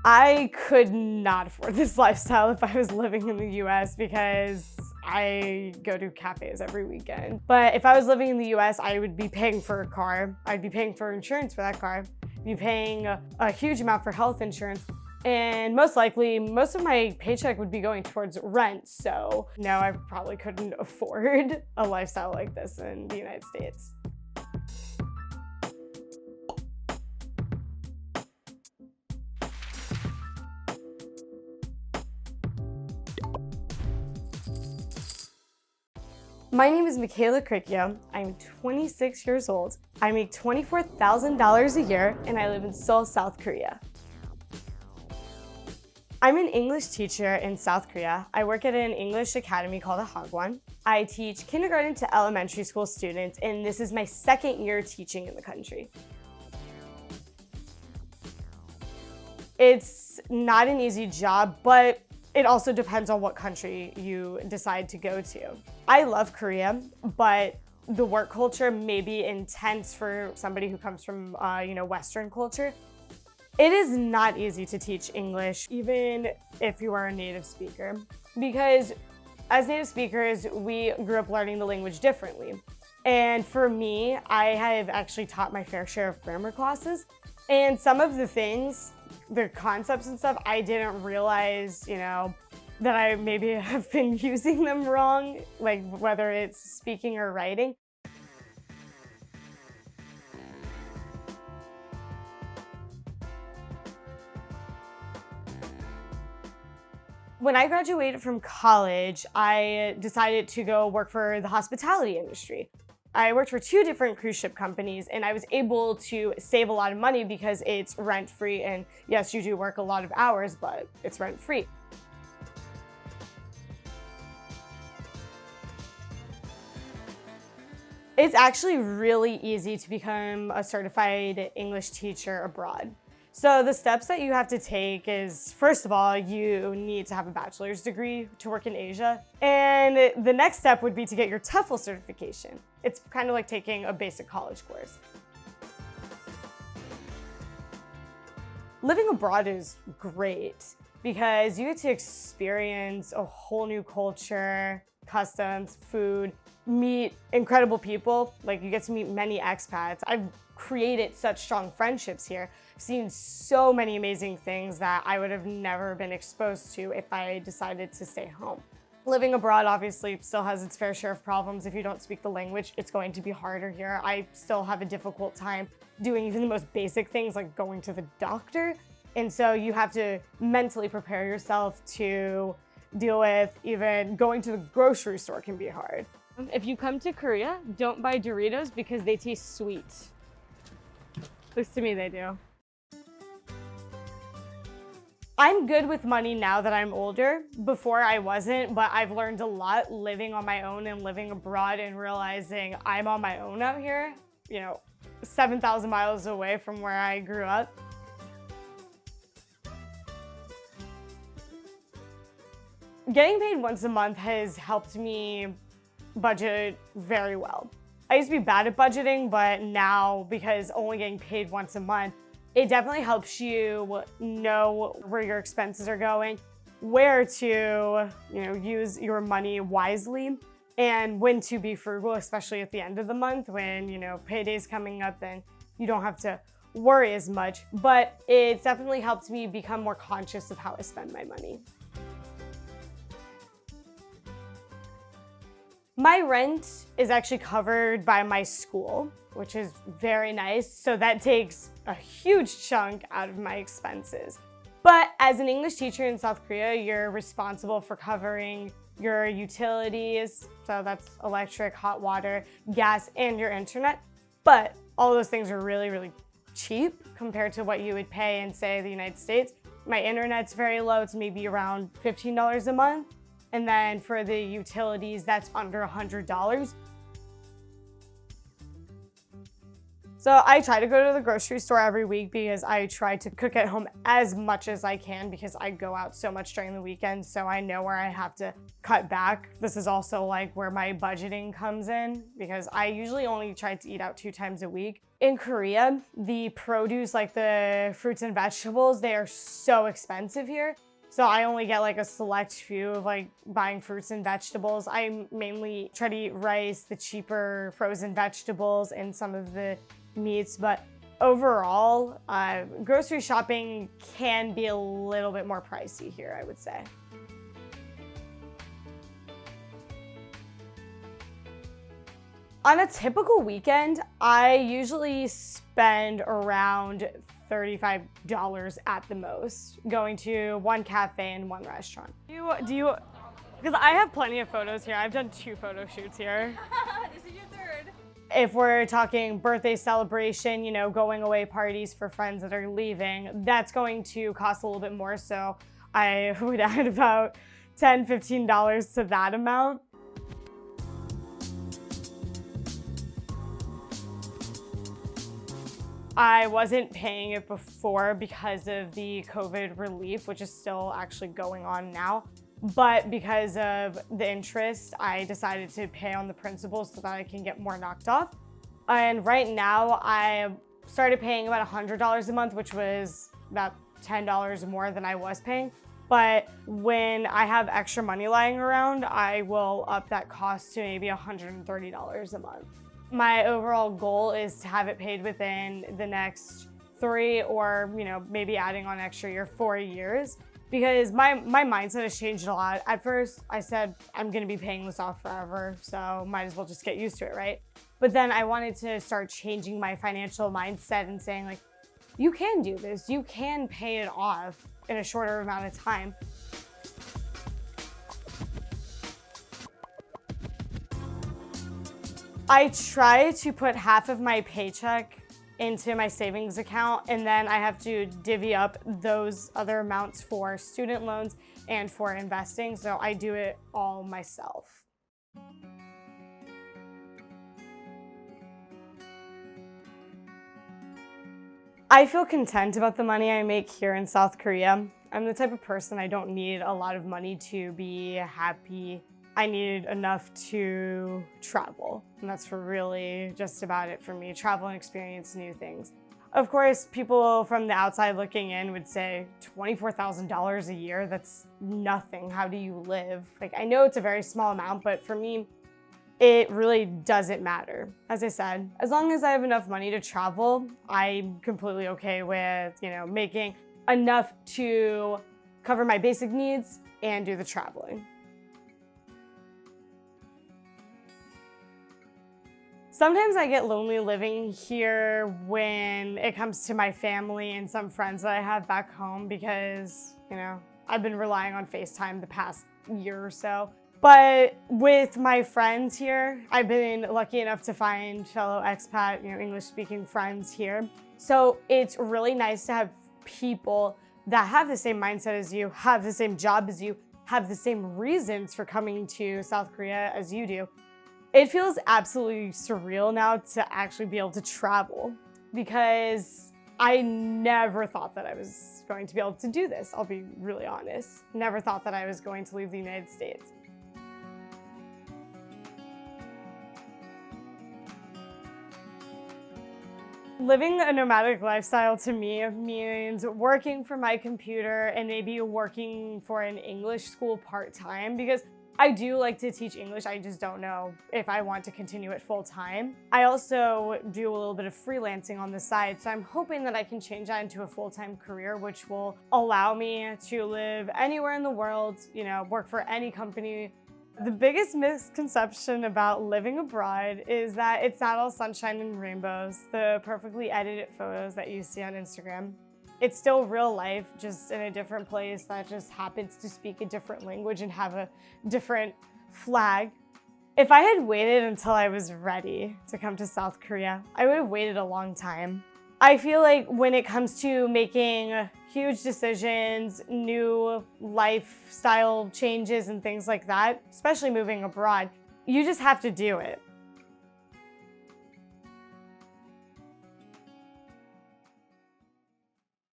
I could not afford this lifestyle if I was living in the US because I go to cafes every weekend. But if I was living in the US, I would be paying for a car. I'd be paying for insurance for that car. I'd be paying a huge amount for health insurance. And most likely, most of my paycheck would be going towards rent. So no, I probably couldn't afford a lifestyle like this in the United States. My name is Michaela Cricchio. I'm 26 years old. I make $24,000 a year and I live in Seoul, South Korea. I'm an English teacher in South Korea. I work at an English academy called a Hagwon. I teach kindergarten to elementary school students, and this is my second year teaching in the country. It's not an easy job, but it also depends on what country you decide to go to. I love Korea, but the work culture may be intense for somebody who comes from Western culture. It is not easy to teach English, even if you are a native speaker, because as native speakers, we grew up learning the language differently. And for me, I have actually taught my fair share of grammar classes, and some of the things, the concepts and stuff, I didn't realize, that I maybe have been using them wrong, like whether it's speaking or writing. When I graduated from college, I decided to go work for the hospitality industry. I worked for 2 different cruise ship companies, and I was able to save a lot of money because it's rent-free, and yes, you do work a lot of hours, but it's rent-free. It's actually really easy to become a certified English teacher abroad. So the steps that you have to take is, first of all, you need to have a bachelor's degree to work in Asia. And the next step would be to get your TOEFL certification. It's kind of like taking a basic college course. Living abroad is great because you get to experience a whole new culture, customs, food, meet incredible people. Like, you get to meet many expats. I've created such strong friendships here. I've seen so many amazing things that I would have never been exposed to if I decided to stay home. Living abroad obviously still has its fair share of problems. If you don't speak the language, it's going to be harder here. I still have a difficult time doing even the most basic things like going to the doctor. And so you have to mentally prepare yourself to deal with even going to the grocery store can be hard. If you come to Korea, don't buy Doritos because they taste sweet. At least to me, they do. I'm good with money now that I'm older. Before I wasn't, but I've learned a lot living on my own and living abroad and realizing I'm on my own out here, 7,000 miles away from where I grew up. Getting paid once a month has helped me budget very well. I used to be bad at budgeting, but now, because only getting paid once a month, it definitely helps you know where your expenses are going, where to use your money wisely, and when to be frugal, especially at the end of the month when payday's coming up, then you don't have to worry as much. But it's definitely helped me become more conscious of how I spend my money. My rent is actually covered by my school, which is very nice. So that takes a huge chunk out of my expenses. But as an English teacher in South Korea, you're responsible for covering your utilities. So that's electric, hot water, gas, and your internet. But all those things are really, really cheap compared to what you would pay in, say, the United States. My internet's very low. It's maybe around $15 a month. And then for the utilities, that's under $100. So I try to go to the grocery store every week because I try to cook at home as much as I can because I go out so much during the weekend, so I know where I have to cut back. This is also like where my budgeting comes in because I usually only try to eat out 2 times a week. In Korea, the produce, like the fruits and vegetables, they are so expensive here. So I only get like a select few of like buying fruits and vegetables. I mainly try to eat rice, the cheaper frozen vegetables, and some of the meats, but overall, grocery shopping can be a little bit more pricey here, I would say. On a typical weekend, I usually spend around $35 at the most, going to one cafe and one restaurant. Because I have plenty of photos here. I've done 2 photo shoots here. This is your 3rd. If we're talking birthday celebration, going away parties for friends that are leaving, that's going to cost a little bit more. So I would add about $10, $15 to that amount. I wasn't paying it before because of the COVID relief, which is still actually going on now. But because of the interest, I decided to pay on the principal so that I can get more knocked off. And right now, I started paying about $100 a month, which was about $10 more than I was paying. But when I have extra money lying around, I will up that cost to maybe $130 a month. My overall goal is to have it paid within the next 3 or, maybe adding on extra year, 4 years. Because my mindset has changed a lot. At first, I said, I'm gonna be paying this off forever, so might as well just get used to it, right? But then I wanted to start changing my financial mindset and saying, like, you can do this. You can pay it off in a shorter amount of time. I try to put half of my paycheck into my savings account, and then I have to divvy up those other amounts for student loans and for investing, so I do it all myself. I feel content about the money I make here in South Korea. I'm the type of person, I don't need a lot of money to be happy. I need enough to travel, and that's really just about it for me. Travel and experience new things. Of course, people from the outside looking in would say $24,000 a year, that's nothing. How do you live? Like, I know it's a very small amount, but for me, it really doesn't matter. As I said, as long as I have enough money to travel, I'm completely okay with, making enough to cover my basic needs and do the traveling. Sometimes I get lonely living here when it comes to my family and some friends that I have back home because, I've been relying on FaceTime the past year or so. But with my friends here, I've been lucky enough to find fellow expat, English-speaking friends here. So it's really nice to have people that have the same mindset as you, have the same job as you, have the same reasons for coming to South Korea as you do. It feels absolutely surreal now to actually be able to travel because I never thought that I was going to be able to do this. I'll be really honest. Never thought that I was going to leave the United States. Living a nomadic lifestyle to me means working for my computer and maybe working for an English school part-time because I do like to teach English. I just don't know if I want to continue it full time. I also do a little bit of freelancing on the side, so I'm hoping that I can change that into a full-time career, which will allow me to live anywhere in the world, work for any company. The biggest misconception about living abroad is that it's not all sunshine and rainbows, the perfectly edited photos that you see on Instagram. It's still real life, just in a different place that just happens to speak a different language and have a different flag. If I had waited until I was ready to come to South Korea, I would have waited a long time. I feel like when it comes to making huge decisions, new lifestyle changes and things like that, especially moving abroad, you just have to do it.